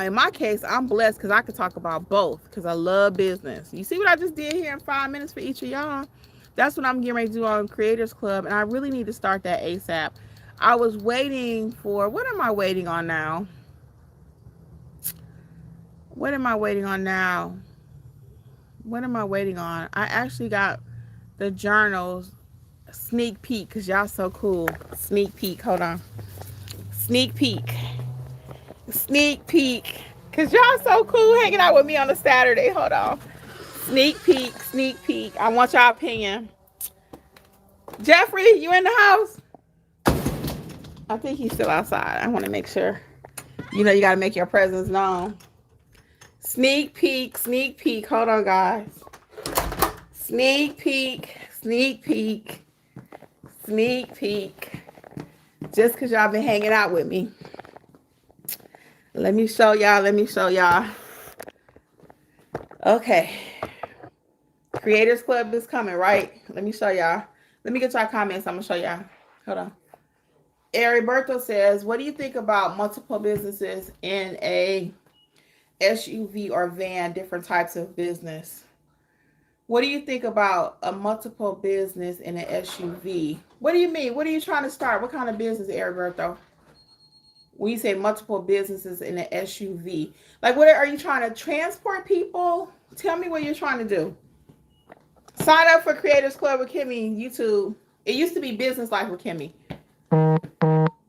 in my case, I'm blessed because I could talk about both because I love business. You see what I just did here in 5 minutes for each of y'all? That's what I'm getting ready to do on Creators Club, and I really need to start that ASAP. I was waiting for, what am I waiting on now? What am I waiting on now? What am I waiting on? I actually got the journals sneak peek because y'all so cool. Sneak peek. Hold on. Sneak peek. Sneak peek. Because y'all so cool hanging out with me on a Saturday. Hold on. Sneak peek. Sneak peek. I want y'all opinion. Jeffrey, you in the house? I think he's still outside. I want to make sure. You know you got to make your presence known. Sneak peek. Sneak peek. Hold on, guys. Sneak peek. Sneak peek. Sneak peek. Just because y'all been hanging out with me. Let me show y'all. Let me show y'all. Okay. Creators Club is coming, right? Let me show y'all. Let me get y'all comments. I'm going to show y'all. Hold on. Ariberto says, what do you think about multiple businesses in a SUV or van, different types of business? What do you think about a multiple business in an SUV? What do you mean? What are you trying to start? What kind of business, Ariberto? When you say multiple businesses in an SUV, like what are you trying to transport people? Tell me what you're trying to do. Sign up for Creators Club with Kimmi YouTube. It used to be Business Life with Kimmi.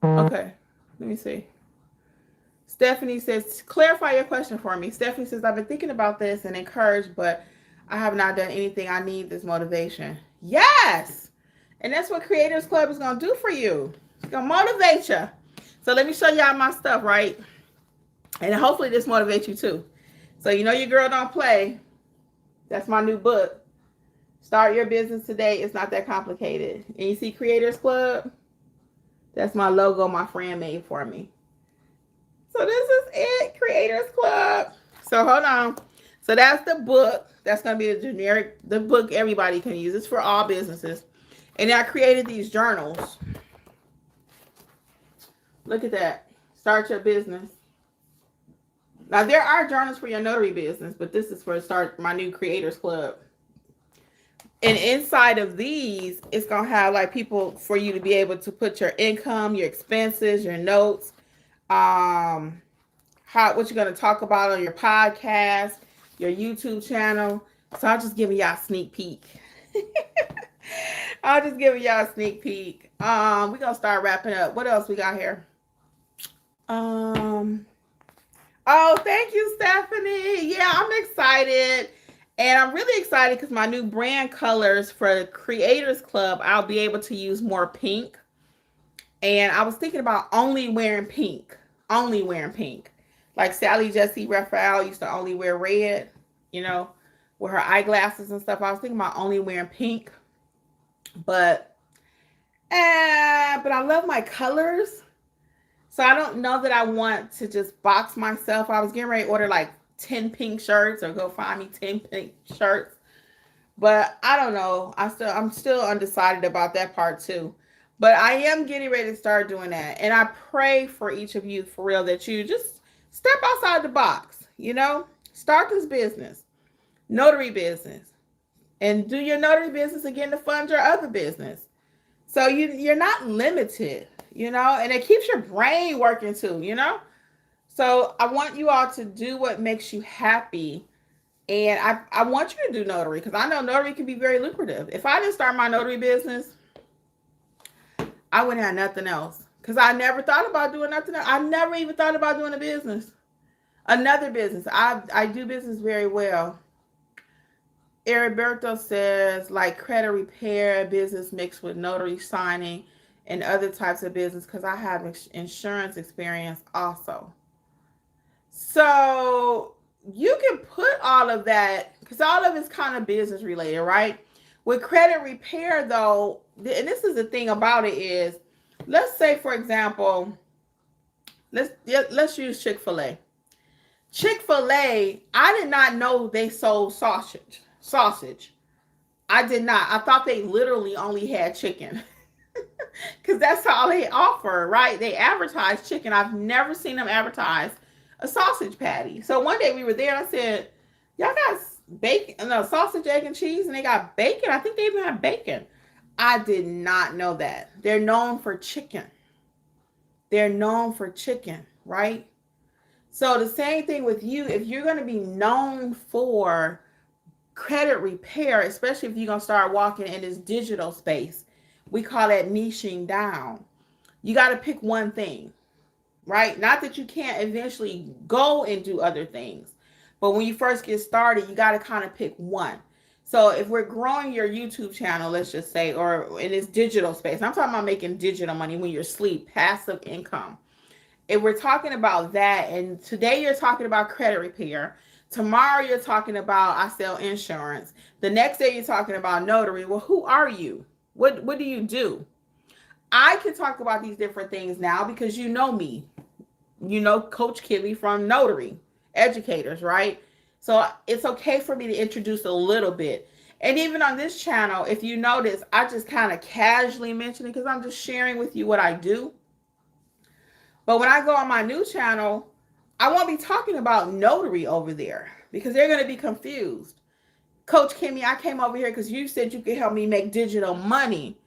Okay, let me see. Stephanie says, clarify your question for me. Stephanie says, I've been thinking about this and encouraged, but I have not done anything. I need this motivation. Yes! And that's what Creators Club is going to do for you. It's going to motivate you. So let me show y'all my stuff, right? And hopefully this motivates you too. So you know your girl don't play. That's my new book. Start your business today. It's not that complicated. And you see Creators Club? That's my logo my friend made for me. So this is it, Creators Club. So hold on. So that's the book. That's going to be the book everybody can use. It's for all businesses. And I created these journals. Look at that. Start your business. Now, there are journals for your notary business, but this is for start my new Creators Club. And inside of these, it's going to have like people for you to be able to put your income, your expenses, your notes, what you're going to talk about on your podcast, your YouTube channel. So I'll just give y'all a sneak peek. I'll just give y'all a sneak peek. We're going to start wrapping up. What else we got here? Oh, thank you, Stephanie. Yeah, I'm excited. And I'm really excited because my new brand colors for the Creators Club, I'll be able to use more pink. And I was thinking about only wearing pink. Only wearing pink. Like Sally Jesse Raphael used to only wear red, you know, with her eyeglasses and stuff. I was thinking about only wearing pink. But I love my colors. So I don't know that I want to just box myself. I was getting ready to order like 10 pink shirts or go find me 10 pink shirts. But I don't know. I'm still undecided about that part too. But I am getting ready to start doing that. And I pray for each of you for real that you just step outside the box, you know? Start this business, notary business, and do your notary business again to fund your other business. So you're not limited, you know, and it keeps your brain working too, you know? So I want you all to do what makes you happy. And I want you to do notary because I know notary can be very lucrative. If I didn't start my notary business, I wouldn't have nothing else because I never thought about doing nothing else. I never even thought about doing a business, another business. I do business very well. Ariberto says like credit repair business mixed with notary signing and other types of business because I have insurance experience also. So you can put all of that because all of it's kind of business related, right? With credit repair though, and this is the thing about it is, let's say for example, let's use Chick-fil-A. Chick-fil-A, I did not know they sold sausage. I did not. I thought they literally only had chicken. Because that's all they offer, right? They advertise chicken. I've never seen them advertise a sausage patty. So one day we were there. I said, y'all got bacon, no, sausage, egg, and cheese, and they got bacon. I think they even have bacon. I did not know that. They're known for chicken. They're known for chicken, right? So the same thing with you. If you're going to be known for credit repair, especially if you're going to start walking in this digital space, we call that niching down. You got to pick one thing, right? Not that you can't eventually go and do other things, but when you first get started, you got to kind of pick one. So if we're growing your YouTube channel, let's just say, or in this digital space, I'm talking about making digital money when you're asleep, passive income. If we're talking about that, and today you're talking about credit repair, tomorrow you're talking about I sell insurance, the next day you're talking about notary. Well, who are you? What do you do? I can talk about these different things now because you know me. You know Coach Kimmi from Notary Educators, right? So it's okay for me to introduce a little bit. And even on this channel, if you notice, I just kind of casually mention it because I'm just sharing with you what I do. But when I go on my new channel, I won't be talking about notary over there because they're going to be confused. Coach Kimmi, I came over here because you said you could help me make digital money.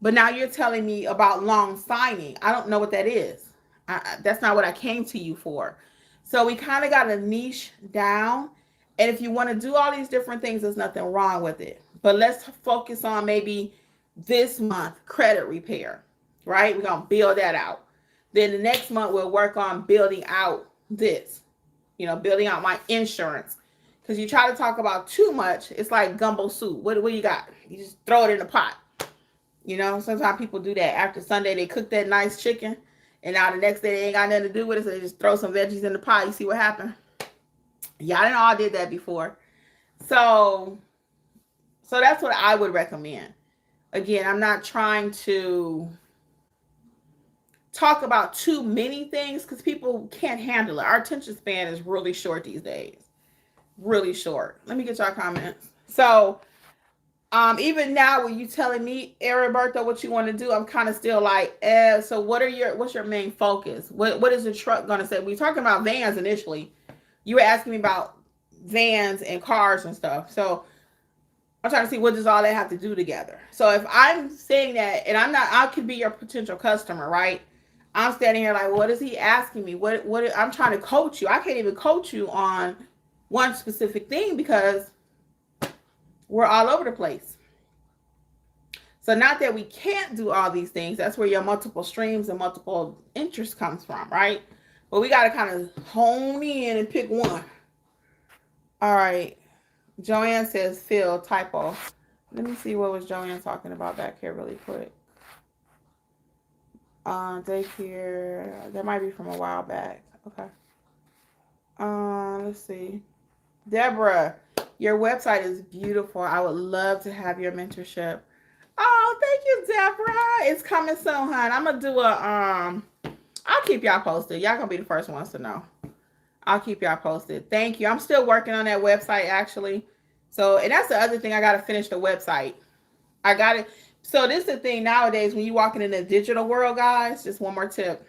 But now you're telling me about loan signing. I don't know what that is. That's not what I came to you for. So we kind of got to niche down. And if you want to do all these different things, there's nothing wrong with it. But let's focus on maybe this month, credit repair, right? We're going to build that out. Then the next month, we'll work on building out this, building out my insurance. Because you try to talk about too much, it's like gumbo soup. What do you got? You just throw it in the pot. Sometimes people do that. After Sunday, they cook that nice chicken. And now the next day, they ain't got nothing to do with it. So they just throw some veggies in the pot. You see what happened? Y'all all did that before. So that's what I would recommend. Again, I'm not trying to talk about too many things because people can't handle it. Our attention span is really short these days. Really short. Let me get y'all comments. So even now when you telling me, Roberto, what you want to do, I'm kind of still like, so what's your main focus? What is the truck going to say? We talking about vans initially. You were asking me about vans and cars and stuff. So I'm trying to see what does all that have to do together. So if I'm saying that, and I could be your potential customer, right? I'm standing here like, what is he asking me? What I'm trying to coach you. I can't even coach you on one specific thing because we're all over the place. So not that we can't do all these things. That's where your multiple streams and multiple interests comes from, right? But we got to kind of hone in and pick one. All right. Joanne says, Phil, typo. Let me see what was Joanne talking about back here really quick. Daycare. That might be from a while back. Okay. Let's see. Deborah, your website is beautiful. I would love to have your mentorship. Oh, thank you, Deborah. It's coming soon, hon. I'm gonna do I'll keep y'all posted. Y'all gonna be the first ones to know. I'll keep y'all posted. Thank you. I'm still working on that website actually. So, and that's the other thing. I gotta finish the website. I got it. So this is the thing nowadays when you're walking in the digital world, guys. Just one more tip.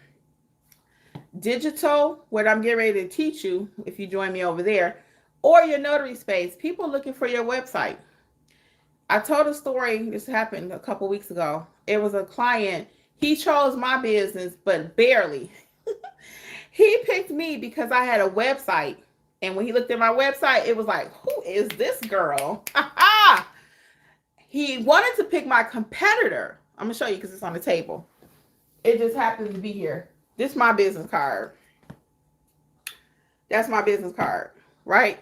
Digital, what I'm getting ready to teach you, if you join me over there, or your notary space, people looking for your website. I told a story, this happened a couple weeks ago. It was a client, he chose my business, but barely. He picked me because I had a website. And when he looked at my website, it was like, who is this girl? He wanted to pick my competitor. I'm going to show you because it's on the table. It just happens to be here. This is my business card. That's my business card, right?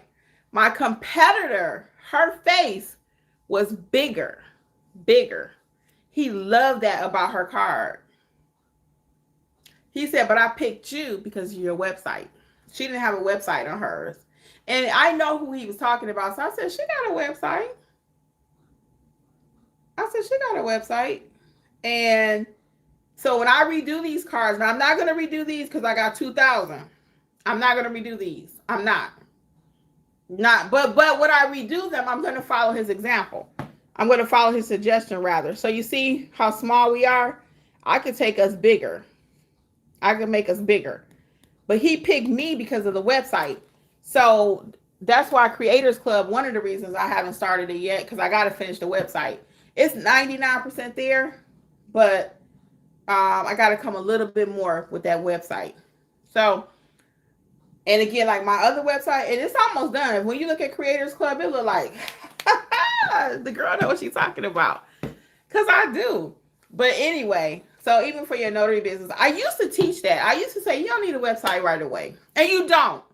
My competitor, her face was bigger. He loved that about her card. He said, but I picked you because of your website. She didn't have a website on hers. And I know who he was talking about. So I said, she got a website. And so when I redo these cards, now I'm not going to redo these because I got 2,000. I'm not going to redo these. I'm not. But when I redo them, I'm going to follow his example. I'm going to follow his suggestion rather. So you see how small we are? I could take us bigger. I could make us bigger. but he picked me because of the website. So that's why Creators Club, one of the reasons I haven't started it yet, because I got to finish the website. It's 99% there, but I got to come a little bit more with that website. So, and again, like my other website, and it's almost done. When you look at Creators Club, it look like the girl knows what she's talking about, because I do. But anyway, so even for your notary business, I used to teach that. I used to say you don't need a website right away, and you don't.